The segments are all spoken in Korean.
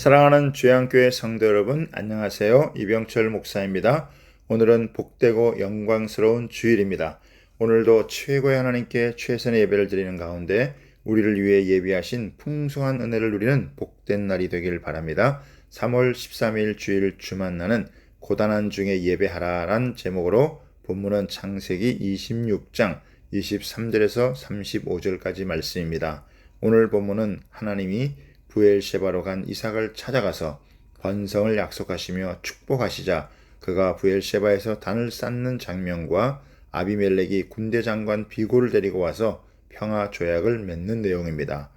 사랑하는 주양교회 성도 여러분, 안녕하세요. 이병철 목사입니다. 오늘은 복되고 영광스러운 주일입니다. 오늘도 최고의 하나님께 최선의 예배를 드리는 가운데 우리를 위해 예비하신 풍성한 은혜를 누리는 복된 날이 되길 바랍니다. 3월 13일 주일 주만나는 고단한 중에 예배하라란 제목으로 본문은 창세기 26장 23절에서 35절까지 말씀입니다. 오늘 본문은 하나님이 부엘셰바로 간 이삭을 찾아가서 번성을 약속하시며 축복하시자 그가 부엘셰바에서 단을 쌓는 장면과 아비멜렉이 군대 장관 비골을 데리고 와서 평화 조약을 맺는 내용입니다.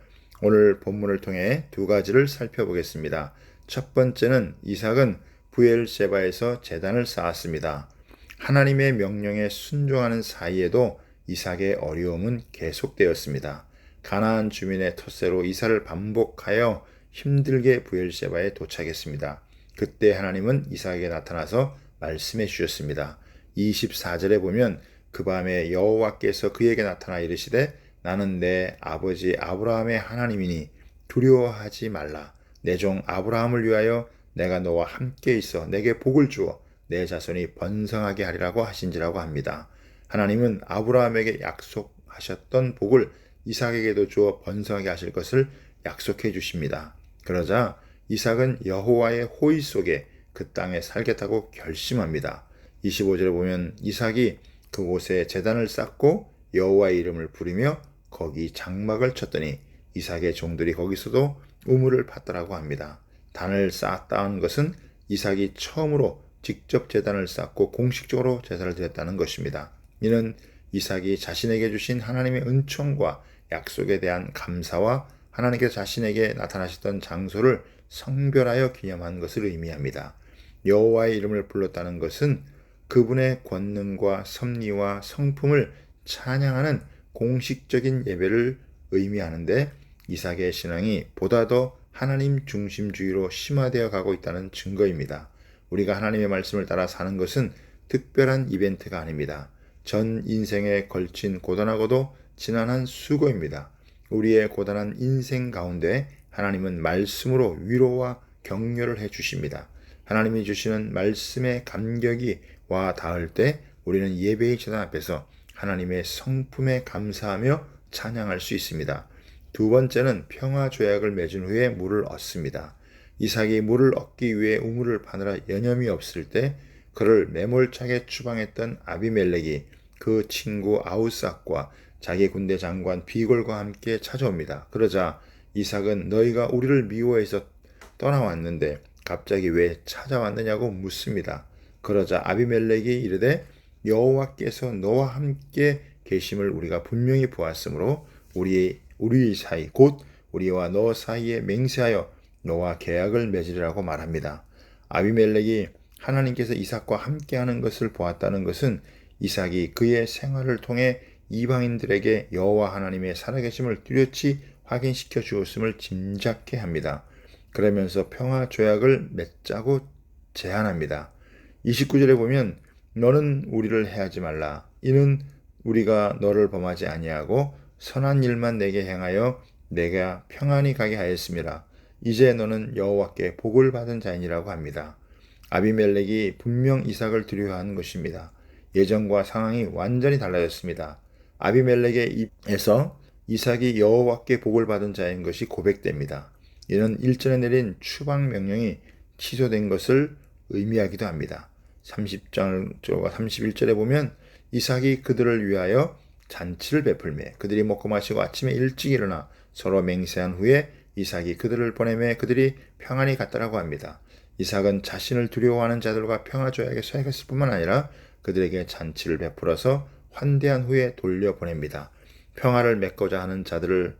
오늘 본문을 통해 두 가지를 살펴보겠습니다. 첫 번째는 이삭은 부엘셰바에서 제단을 쌓았습니다. 하나님의 명령에 순종하는 사이에도 이삭의 어려움은 계속되었습니다. 가나안 주민의 텃세로 이사를 반복하여 힘들게 부엘셰바에 도착했습니다. 그때 하나님은 이삭에게 나타나서 말씀해 주셨습니다. 24절에 보면 그 밤에 여호와께서 그에게 나타나 이르시되 나는 내 아버지 아브라함의 하나님이니 두려워하지 말라. 내 종 아브라함을 위하여 내가 너와 함께 있어 내게 복을 주어 내 자손이 번성하게 하리라고 하신지라고 합니다. 하나님은 아브라함에게 약속하셨던 복을 이삭에게도 주어 번성하게 하실 것을 약속해 주십니다. 그러자 이삭은 여호와의 호의 속에 그 땅에 살겠다고 결심합니다. 25절에 보면 이삭이 그곳에 제단을 쌓고 여호와의 이름을 부르며 거기 장막을 쳤더니 이삭의 종들이 거기서도 우물을 팠더라고 합니다. 단을 쌓았다는 것은 이삭이 처음으로 직접 제단을 쌓고 공식적으로 제사를 드렸다는 것입니다. 이는 이삭이 자신에게 주신 하나님의 은총과 약속에 대한 감사와 하나님께서 자신에게 나타나셨던 장소를 성별하여 기념한 것을 의미합니다. 여호와의 이름을 불렀다는 것은 그분의 권능과 섭리와 성품을 찬양하는 공식적인 예배를 의미하는데 이삭의 신앙이 보다 더 하나님 중심주의로 심화되어 가고 있다는 증거입니다. 우리가 하나님의 말씀을 따라 사는 것은 특별한 이벤트가 아닙니다. 전 인생에 걸친 고단하고도 지난한 수고입니다. 우리의 고단한 인생 가운데 하나님은 말씀으로 위로와 격려를 해주십니다. 하나님이 주시는 말씀의 감격이 와 닿을 때 우리는 예배의 제단 앞에서 하나님의 성품에 감사하며 찬양할 수 있습니다. 두 번째는 평화 조약을 맺은 후에 물을 얻습니다. 이삭이 물을 얻기 위해 우물을 파느라 여념이 없을 때 그를 매몰차게 추방했던 아비멜렉이 그 친구 아우삭과 자기 군대 장관 비골과 함께 찾아옵니다. 그러자 이삭은 너희가 우리를 미워해서 떠나왔는데 갑자기 왜 찾아왔느냐고 묻습니다. 그러자 아비멜렉이 이르되 여호와께서 너와 함께 계심을 우리가 분명히 보았으므로 우리 사이 곧 우리와 너 사이에 맹세하여 너와 계약을 맺으리라고 말합니다. 아비멜렉이 하나님께서 이삭과 함께하는 것을 보았다는 것은 이삭이 그의 생활을 통해 이방인들에게 여호와 하나님의 살아계심을 뚜렷이 확인시켜 주었음을 짐작케 합니다. 그러면서 평화 조약을 맺자고 제안합니다. 29절에 보면 너는 우리를 해하지 말라. 이는 우리가 너를 범하지 아니하고 선한 일만 내게 행하여 내가 평안히 가게 하였음이라. 이제 너는 여호와께 복을 받은 자이니라고 합니다. 아비멜렉이 분명 이삭을 두려워하는 것입니다. 예전과 상황이 완전히 달라졌습니다. 아비멜렉의 입에서 이삭이 여호와께 복을 받은 자인 것이 고백됩니다. 이는 일전에 내린 추방 명령이 취소된 것을 의미하기도 합니다. 30절과 31절에 보면 이삭이 그들을 위하여 잔치를 베풀매 그들이 먹고 마시고 아침에 일찍 일어나 서로 맹세한 후에 이삭이 그들을 보내매 그들이 평안히 갔다라고 합니다. 이삭은 자신을 두려워하는 자들과 평화 조약에 서약했을 뿐만 아니라 그들에게 잔치를 베풀어서 환대한 후에 돌려보냅니다. 평화를 맺고자 하는 자들을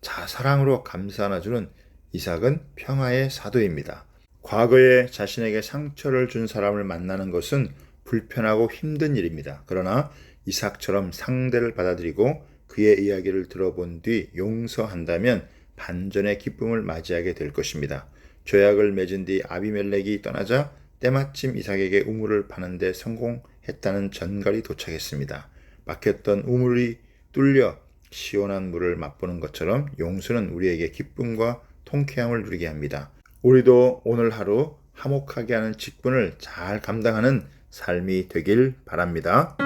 사랑으로 감싸 안아주는 이삭은 평화의 사도입니다. 과거에 자신에게 상처를 준 사람을 만나는 것은 불편하고 힘든 일입니다. 그러나 이삭처럼 상대를 받아들이고 그의 이야기를 들어본 뒤 용서한다면 반전의 기쁨을 맞이하게 될 것입니다. 조약을 맺은 뒤 아비멜렉이 떠나자 때마침 이삭에게 우물을 파는 데 성공했다는 전갈이 도착했습니다. 막혔던 우물이 뚫려 시원한 물을 맛보는 것처럼 용서는 우리에게 기쁨과 통쾌함을 누리게 합니다. 우리도 오늘 하루 화목하게 하는 직분을 잘 감당하는 삶이 되길 바랍니다.